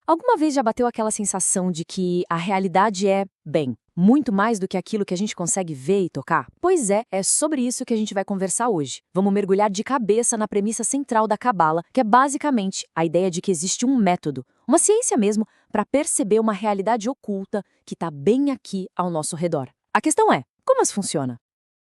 Alguma vez já bateu aquela sensação de que a realidade é, bem, muito mais do que aquilo que a gente consegue ver e tocar? Pois é sobre isso que a gente vai conversar hoje. Vamos mergulhar de cabeça na premissa central da Cabala, que é basicamente a ideia de que existe um método, uma ciência mesmo, para perceber uma realidade oculta que está bem aqui ao nosso redor. A questão é, como isso funciona?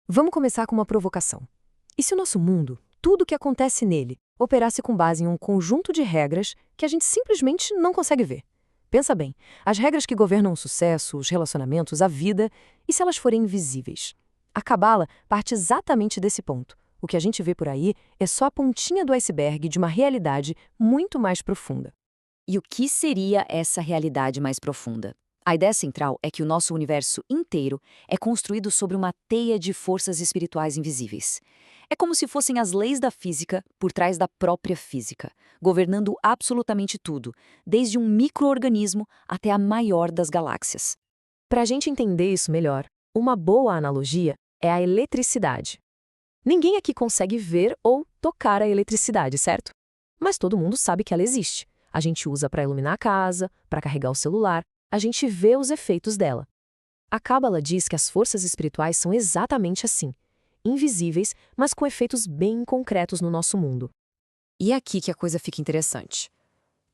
Vamos começar com uma provocação. E se o nosso mundo, tudo o que acontece nele, operasse com base em um conjunto de regras que a gente simplesmente não consegue ver? Pensa bem, as regras que governam o sucesso, os relacionamentos, a vida, e se elas forem invisíveis? A Cabala parte exatamente desse ponto. O que a gente vê por aí é só a pontinha do iceberg de uma realidade muito mais profunda. E o que seria essa realidade mais profunda? A ideia central é que o nosso universo inteiro é construído sobre uma teia de forças espirituais invisíveis. É como se fossem as leis da física por trás da própria física, governando absolutamente tudo, desde um micro-organismo até a maior das galáxias. Para a gente entender isso melhor, uma boa analogia é a eletricidade. Ninguém aqui consegue ver ou tocar a eletricidade, certo? Mas todo mundo sabe que ela existe. A gente usa para iluminar a casa, para carregar o celular, a gente vê os efeitos dela. A Cábala diz que as forças espirituais são exatamente assim, invisíveis, mas com efeitos bem concretos no nosso mundo. E é aqui que a coisa fica interessante.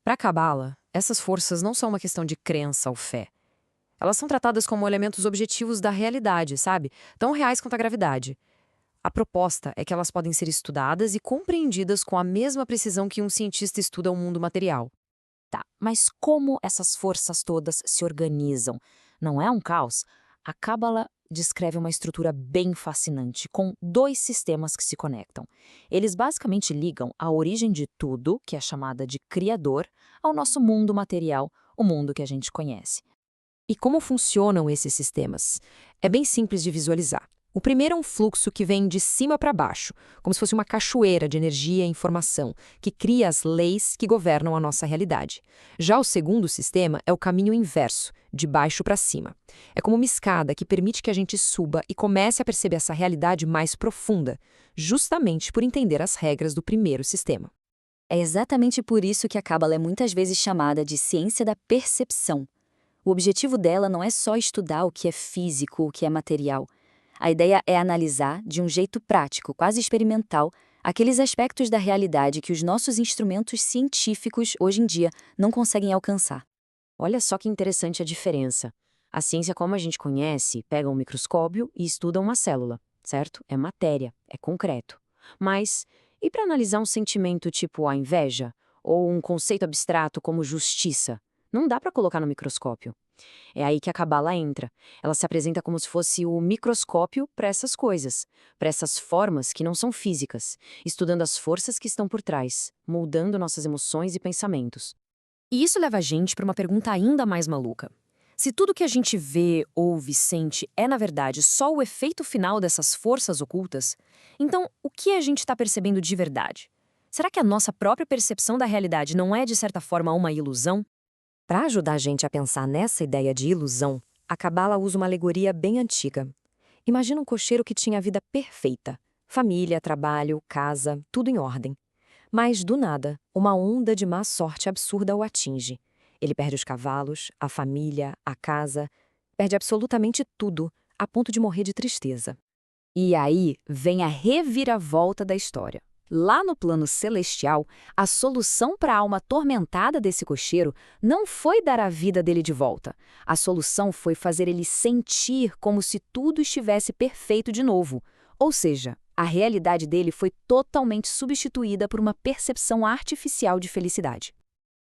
Para a Cabala, essas forças não são uma questão de crença ou fé. Elas são tratadas como elementos objetivos da realidade, sabe? Tão reais quanto a gravidade. A proposta é que elas podem ser estudadas e compreendidas com a mesma precisão que um cientista estuda o mundo material. Tá, mas como essas forças todas se organizam? Não é um caos? A Cábala descreve uma estrutura bem fascinante, com dois sistemas que se conectam. Eles basicamente ligam a origem de tudo, que é chamada de Criador, ao nosso mundo material, o mundo que a gente conhece. E como funcionam esses sistemas? É bem simples de visualizar. O primeiro é um fluxo que vem de cima para baixo, como se fosse uma cachoeira de energia e informação, que cria as leis que governam a nossa realidade. Já o segundo sistema é o caminho inverso, de baixo para cima. É como uma escada que permite que a gente suba e comece a perceber essa realidade mais profunda, justamente por entender as regras do primeiro sistema. É exatamente por isso que a Cábala é muitas vezes chamada de ciência da percepção. O objetivo dela não é só estudar o que é físico, o que é material. A ideia é analisar, de um jeito prático, quase experimental, aqueles aspectos da realidade que os nossos instrumentos científicos, hoje em dia, não conseguem alcançar. Olha só que interessante a diferença. A ciência, como a gente conhece, pega um microscópio e estuda uma célula, certo? É matéria, é concreto. Mas, e para analisar um sentimento tipo a inveja? Ou um conceito abstrato como justiça? Não dá para colocar no microscópio. É aí que a Cabala entra. Ela se apresenta como se fosse o microscópio para essas coisas, para essas formas que não são físicas, estudando as forças que estão por trás, moldando nossas emoções e pensamentos. E isso leva a gente para uma pergunta ainda mais maluca. Se tudo que a gente vê, ouve, sente é, na verdade, só o efeito final dessas forças ocultas, então o que a gente está percebendo de verdade? Será que a nossa própria percepção da realidade não é, de certa forma, uma ilusão? Para ajudar a gente a pensar nessa ideia de ilusão, a Cabala usa uma alegoria bem antiga. Imagina um cocheiro que tinha a vida perfeita. Família, trabalho, casa, tudo em ordem. Mas, do nada, uma onda de má sorte absurda o atinge. Ele perde os cavalos, a família, a casa, perde absolutamente tudo, a ponto de morrer de tristeza. E aí vem a reviravolta da história. Lá no plano celestial, a solução para a alma atormentada desse cocheiro não foi dar a vida dele de volta. A solução foi fazer ele sentir como se tudo estivesse perfeito de novo. Ou seja, a realidade dele foi totalmente substituída por uma percepção artificial de felicidade.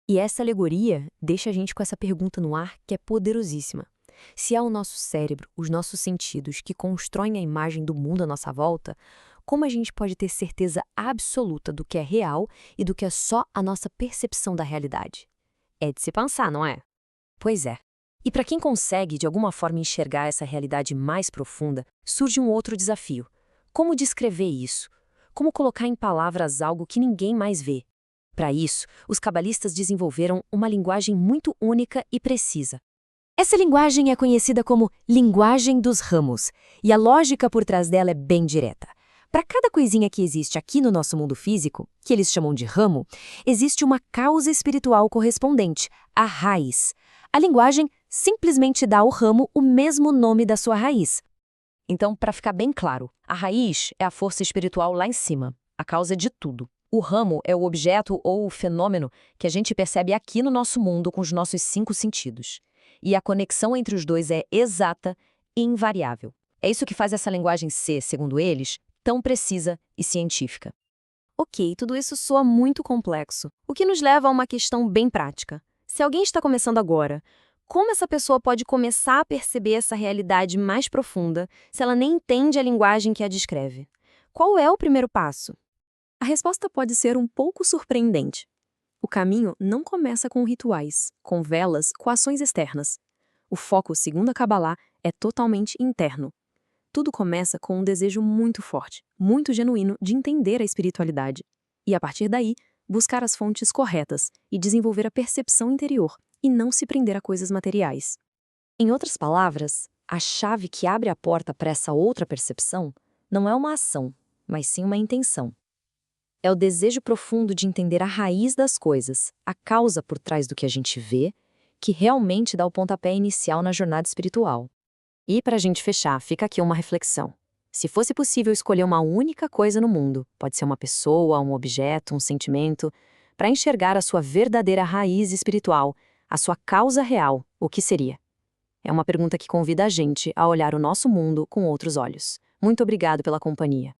E essa alegoria deixa a gente com essa pergunta no ar que é poderosíssima. Se é o nosso cérebro, os nossos sentidos que constroem a imagem do mundo à nossa volta, como a gente pode ter certeza absoluta do que é real e do que é só a nossa percepção da realidade? É de se pensar, não é? Pois é. E para quem consegue, de alguma forma, enxergar essa realidade mais profunda, surge um outro desafio. Como descrever isso? Como colocar em palavras algo que ninguém mais vê? Para isso, os cabalistas desenvolveram uma linguagem muito única e precisa. Essa linguagem é conhecida como linguagem dos ramos, e a lógica por trás dela é bem direta. Para cada coisinha que existe aqui no nosso mundo físico, que eles chamam de ramo, existe uma causa espiritual correspondente, a raiz. A linguagem simplesmente dá ao ramo o mesmo nome da sua raiz. Então, para ficar bem claro, a raiz é a força espiritual lá em cima, a causa de tudo. O ramo é o objeto ou o fenômeno que a gente percebe aqui no nosso mundo com os nossos 5 sentidos. E a conexão entre os dois é exata e invariável. É isso que faz essa linguagem ser, segundo eles, tão precisa e científica. Ok, tudo isso soa muito complexo, o que nos leva a uma questão bem prática. Se alguém está começando agora, como essa pessoa pode começar a perceber essa realidade mais profunda se ela nem entende a linguagem que a descreve? Qual é o primeiro passo? A resposta pode ser um pouco surpreendente. O caminho não começa com rituais, com velas, com ações externas. O foco, segundo a Kabbalah, é totalmente interno. Tudo começa com um desejo muito forte, muito genuíno de entender a espiritualidade. E, a partir daí, buscar as fontes corretas e desenvolver a percepção interior, e não se prender a coisas materiais. Em outras palavras, a chave que abre a porta para essa outra percepção não é uma ação, mas sim uma intenção. É o desejo profundo de entender a raiz das coisas, a causa por trás do que a gente vê, que realmente dá o pontapé inicial na jornada espiritual. E, para a gente fechar, fica aqui uma reflexão. Se fosse possível escolher uma única coisa no mundo, pode ser uma pessoa, um objeto, um sentimento, para enxergar a sua verdadeira raiz espiritual, a sua causa real, o que seria? É uma pergunta que convida a gente a olhar o nosso mundo com outros olhos. Muito obrigado pela companhia.